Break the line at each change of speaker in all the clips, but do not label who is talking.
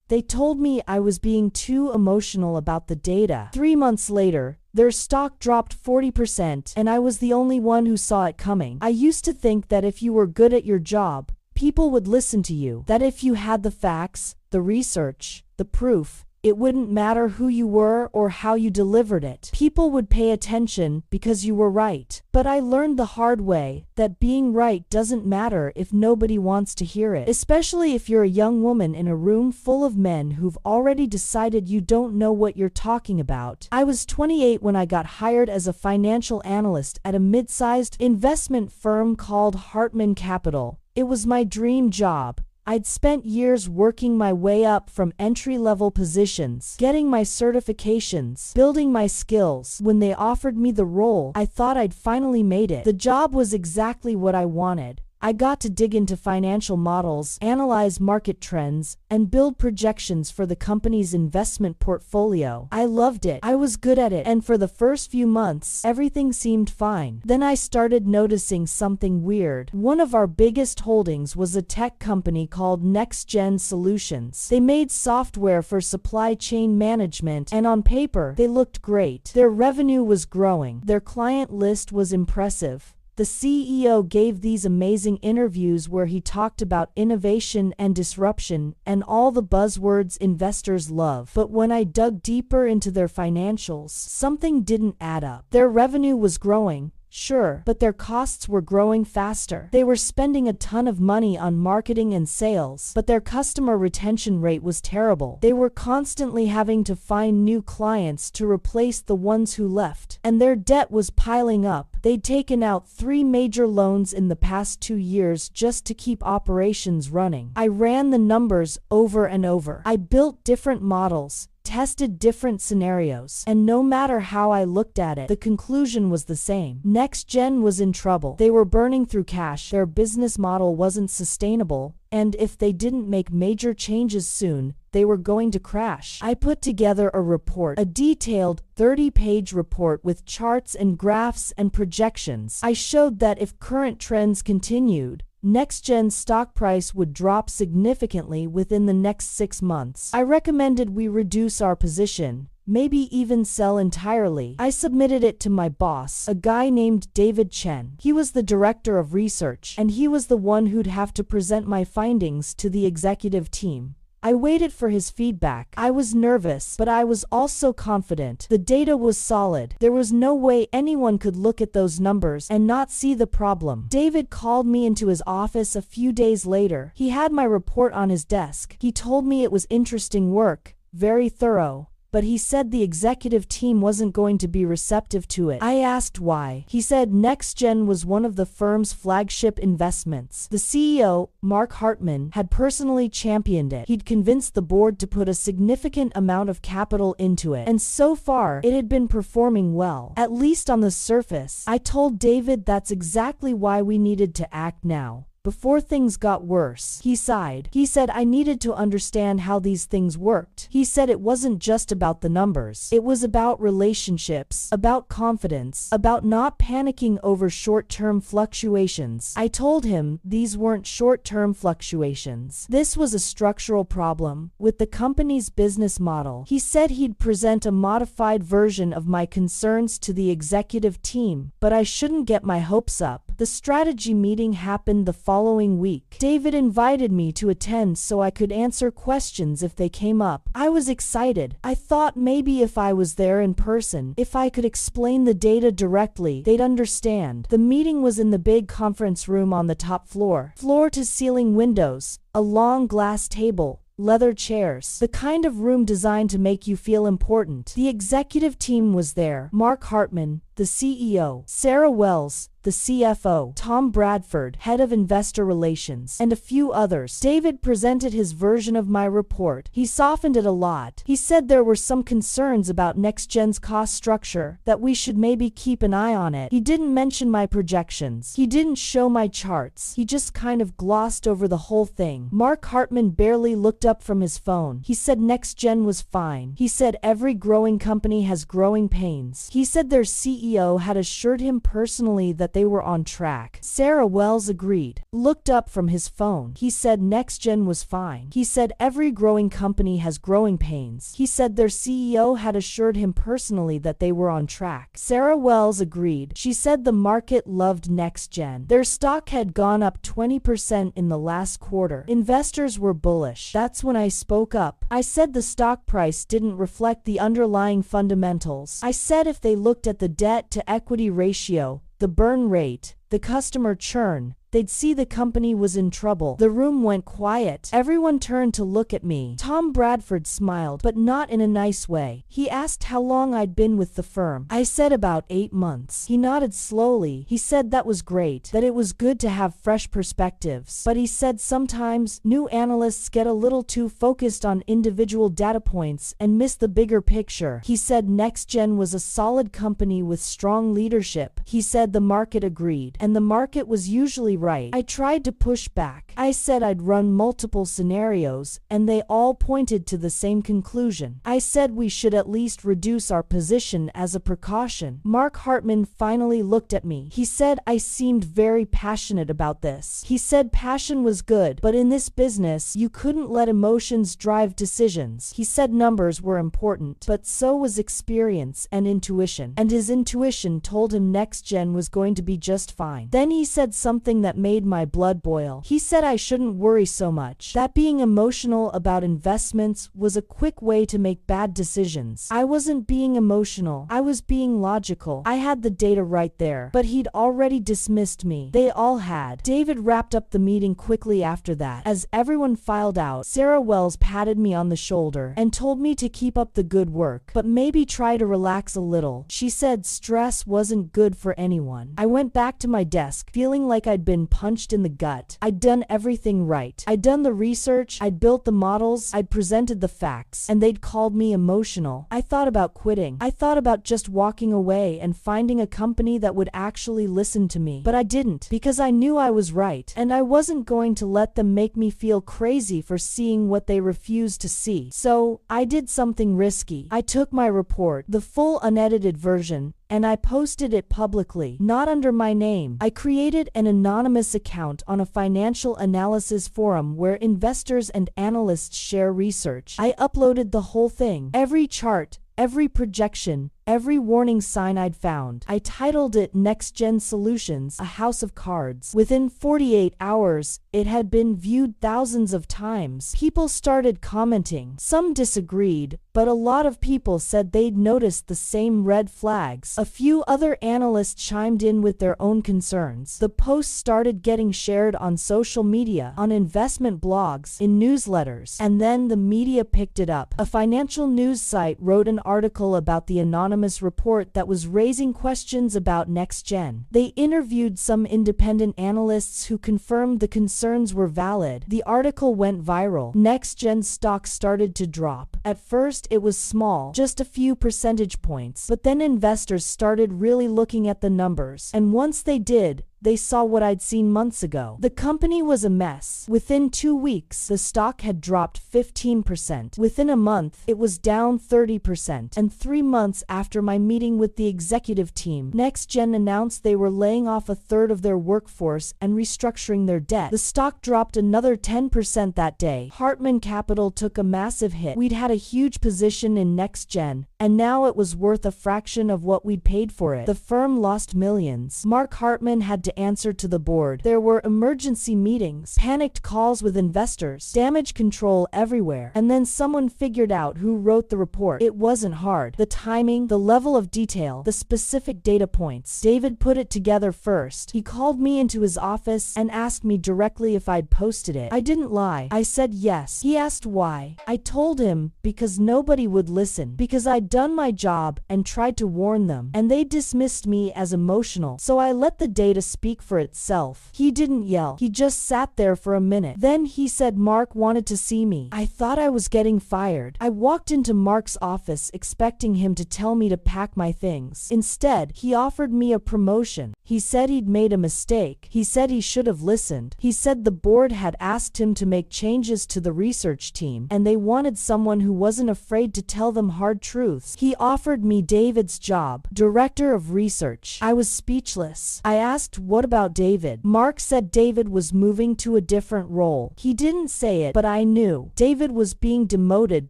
They told me I was being too emotional about the data. 3 months later, their stock dropped 40%, and I was the only one who saw it coming. I used to think that if you were good at your job, people would listen to you. That if you had the facts, the research, the proof, it wouldn't matter who you were or how you delivered it. People would pay attention because you were right. But I learned the hard way that being right doesn't matter if nobody wants to hear it, especially if you're a young woman in a room full of men who've already decided you don't know what you're talking about. I was 28 when I got hired as a financial analyst at a mid-sized investment firm called Hartman Capital. It was my dream job. I'd spent years working my way up from entry-level positions, getting my certifications, building my skills. When they offered me the role, I thought I'd finally made it. The job was exactly what I wanted. I got to dig into financial models, analyze market trends, and build projections for the company's investment portfolio. I loved it. I was good at it, and for the first few months, everything seemed fine. Then I started noticing something weird. One of our biggest holdings was a tech company called NextGen Solutions. They made software for supply chain management, and on paper, they looked great. Their revenue was growing. Their client list was impressive. The CEO gave these amazing interviews where he talked about innovation and disruption and all the buzzwords investors love. But when I dug deeper into their financials, something didn't add up. Their revenue was growing, sure, but their costs were growing faster. They were spending a ton of money on marketing and sales, but their customer retention rate was terrible. They were constantly having to find new clients to replace the ones who left, and their debt was piling up. They'd taken out 3 major loans in the past 2 years just to keep operations running. I ran the numbers over and over. I built different models, tested different scenarios, and no matter how I looked at it, the conclusion was the same. NextGen was in trouble. They were burning through cash, their business model wasn't sustainable, and if they didn't make major changes soon, they were going to crash. I put together a report, a detailed 30-page report with charts and graphs and projections. I showed that if current trends continued, NextGen's stock price would drop significantly within the next 6 months. I recommended we reduce our position, maybe even sell entirely. I submitted it to my boss, a guy named David Chen. He was the director of research, and he was the one who'd have to present my findings to the executive team. I waited for his feedback. I was nervous, but I was also confident. The data was solid. There was no way anyone could look at those numbers and not see the problem. David called me into his office a few days later. He had my report on his desk. He told me it was interesting work, very thorough, but he said the executive team wasn't going to be receptive to it. I asked why. He said NextGen was one of the firm's flagship investments. The CEO, Mark Hartman, had personally championed it. He'd convinced the board to put a significant amount of capital into it, and so far, it had been performing well, at least on the surface. I told David that's exactly why we needed to act now, before things got worse. He sighed. He said I needed to understand how these things worked. He said it wasn't just about the numbers. It was about relationships, about confidence, about not panicking over short-term fluctuations. I told him these weren't short-term fluctuations. This was a structural problem with the company's business model. He said he'd present a modified version of my concerns to the executive team, but I shouldn't get my hopes up. The strategy meeting happened the following week. David invited me to attend so I could answer questions if they came up. I was excited. I thought maybe if I was there in person, if I could explain the data directly, they'd understand. The meeting was in the big conference room on the top floor. Floor-to-ceiling windows, a long glass table, leather chairs, the kind of room designed to make you feel important. The executive team was there. Mark Hartman, the CEO, Sarah Wells, the CFO, Tom Bradford, head of investor relations, and a few others. David presented his version of my report. He softened it a lot. He said there were some concerns about NextGen's cost structure, that we should maybe keep an eye on it. He didn't mention my projections. He didn't show my charts. He just kind of glossed over the whole thing. Mark Hartman barely looked up from his phone. He said NextGen was fine. He said every growing company has growing pains. He said their CEO CEO had assured him personally that they were on track. Sarah Wells agreed. Looked up from his phone. He said NextGen was fine. He said every growing company has growing pains. He said their CEO had assured him personally that they were on track. Sarah Wells agreed. She said the market loved NextGen. Their stock had gone up 20% in the last quarter. Investors were bullish. That's when I spoke up. I said the stock price didn't reflect the underlying fundamentals. I said if they looked at the debt-to-equity ratio, the burn rate, the customer churn, they'd see the company was in trouble. The room went quiet. Everyone turned to look at me. Tom Bradford smiled, but not in a nice way. He asked how long I'd been with the firm. I said about 8 months. He nodded slowly. He said that was great, that it was good to have fresh perspectives. But he said sometimes new analysts get a little too focused on individual data points and miss the bigger picture. He said NextGen was a solid company with strong leadership. He said the market agreed, and the market was usually right. I tried to push back. I said I'd run multiple scenarios, and they all pointed to the same conclusion. I said we should at least reduce our position as a precaution. Mark Hartman finally looked at me. He said I seemed very passionate about this. He said passion was good, but in this business, you couldn't let emotions drive decisions. He said numbers were important, but so was experience and intuition. And his intuition told him NextGen was going to be just fine. Then he said something that made my blood boil. He said I shouldn't worry so much, that being emotional about investments was a quick way to make bad decisions. I wasn't being emotional. I was being logical. I had the data right there. But he'd already dismissed me. They all had. David wrapped up the meeting quickly after that. As everyone filed out, Sarah Wells patted me on the shoulder and told me to keep up the good work, but maybe try to relax a little. She said stress wasn't good for anyone. I went back to my desk, feeling like I'd been punched in the gut. I'd done everything right. I'd done the research, I'd built the models, I'd presented the facts, and they'd called me emotional. I thought about quitting. I thought about just walking away and finding a company that would actually listen to me. But I didn't, because I knew I was right, and I wasn't going to let them make me feel crazy for seeing what they refused to see. So, I did something risky. I took my report, the full unedited version, and I posted it publicly, not under my name. I created an anonymous account on a financial analysis forum where investors and analysts share research. I uploaded the whole thing, every chart, every projection, every warning sign I'd found. I titled it NextGen Solutions, a House of Cards. Within 48 hours, it had been viewed thousands of times. People started commenting. Some disagreed, but a lot of people said they'd noticed the same red flags. A few other analysts chimed in with their own concerns. The post started getting shared on social media, on investment blogs, in newsletters, and then the media picked it up. A financial news site wrote an article about the anonymous report that was raising questions about NextGen. They interviewed some independent analysts who confirmed the concerns were valid. The article went viral. NextGen stock started to drop. At first, it was small, just a few percentage points, but then investors started really looking at the numbers, and once they did, they saw what I'd seen months ago. The company was a mess. Within 2 weeks, the stock had dropped 15%. Within a month, it was down 30%. And 3 months after my meeting with the executive team, NextGen announced they were laying off a third of their workforce and restructuring their debt. The stock dropped another 10% that day. Hartman Capital took a massive hit. We'd had a huge position in NextGen, and now it was worth a fraction of what we'd paid for it. The firm lost millions. Mark Hartman had to answer to the board. There were emergency meetings, panicked calls with investors, damage control everywhere. And then someone figured out who wrote the report. It wasn't hard. The timing, the level of detail, the specific data points. David put it together first. He called me into his office and asked me directly if I'd posted it. I didn't lie. I said yes. He asked why. I told him because nobody would listen, because I'd done my job and tried to warn them, and they dismissed me as emotional. So I let the data speak speak for itself. He didn't yell. He just sat there for a minute. Then he said Mark wanted to see me. I thought I was getting fired. I walked into Mark's office expecting him to tell me to pack my things. Instead, he offered me a promotion. He said he'd made a mistake. He said he should have listened. He said the board had asked him to make changes to the research team, and they wanted someone who wasn't afraid to tell them hard truths. He offered me David's job, director of research. I was speechless. I asked, what about David? Mark said David was moving to a different role. He didn't say it, but I knew. David was being demoted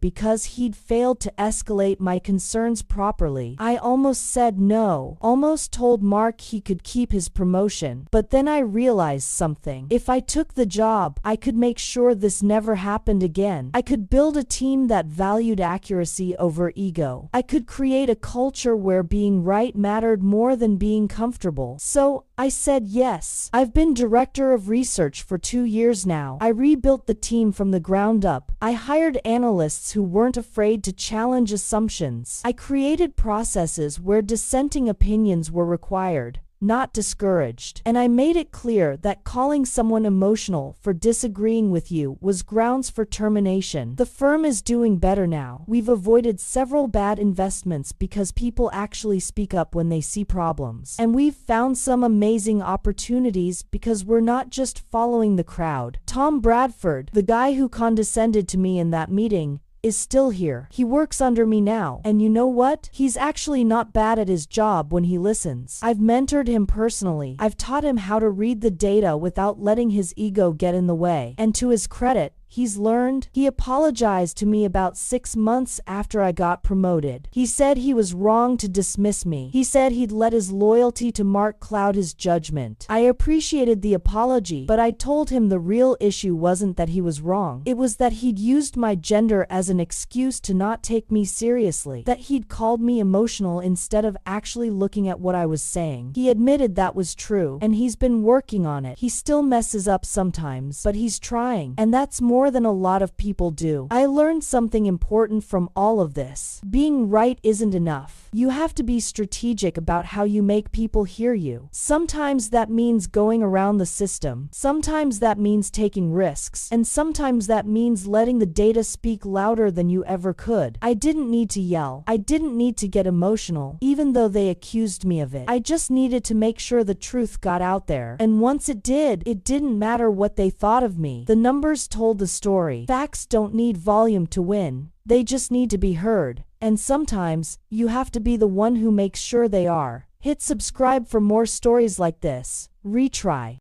because he'd failed to escalate my concerns properly. I almost said no, almost told Mark he could keep his promotion. But then I realized something. If I took the job, I could make sure this never happened again. I could build a team that valued accuracy over ego. I could create a culture where being right mattered more than being comfortable. So I said yes. I've been director of research for 2 years now. I rebuilt the team from the ground up. I hired analysts who weren't afraid to challenge assumptions. I created processes where dissenting opinions were required, not discouraged. And I made it clear that calling someone emotional for disagreeing with you was grounds for termination. The firm is doing better now. We've avoided several bad investments because people actually speak up when they see problems. And we've found some amazing opportunities because we're not just following the crowd. Tom Bradford, the guy who condescended to me in that meeting, is still here. He works under me now. And you know what? He's actually not bad at his job when he listens. I've mentored him personally. I've taught him how to read the data without letting his ego get in the way. And to his credit, he's learned. He apologized to me about 6 months after I got promoted. He said he was wrong to dismiss me. He said he'd let his loyalty to Mark cloud his judgment. I appreciated the apology, but I told him the real issue wasn't that he was wrong. It was that he'd used my gender as an excuse to not take me seriously. That he'd called me emotional instead of actually looking at what I was saying. He admitted that was true, and he's been working on it. He still messes up sometimes, but he's trying, and that's more than a lot of people do. I learned something important from all of this. Being right isn't enough. You have to be strategic about how you make people hear you. Sometimes that means going around the system. Sometimes that means taking risks. And sometimes that means letting the data speak louder than you ever could. I didn't need to yell. I didn't need to get emotional, even though they accused me of it. I just needed to make sure the truth got out there. And once it did, it didn't matter what they thought of me. The numbers told the story. Facts don't need volume to win. They just need to be heard. And sometimes, you have to be the one who makes sure they are. Hit subscribe for more stories like this. Retry.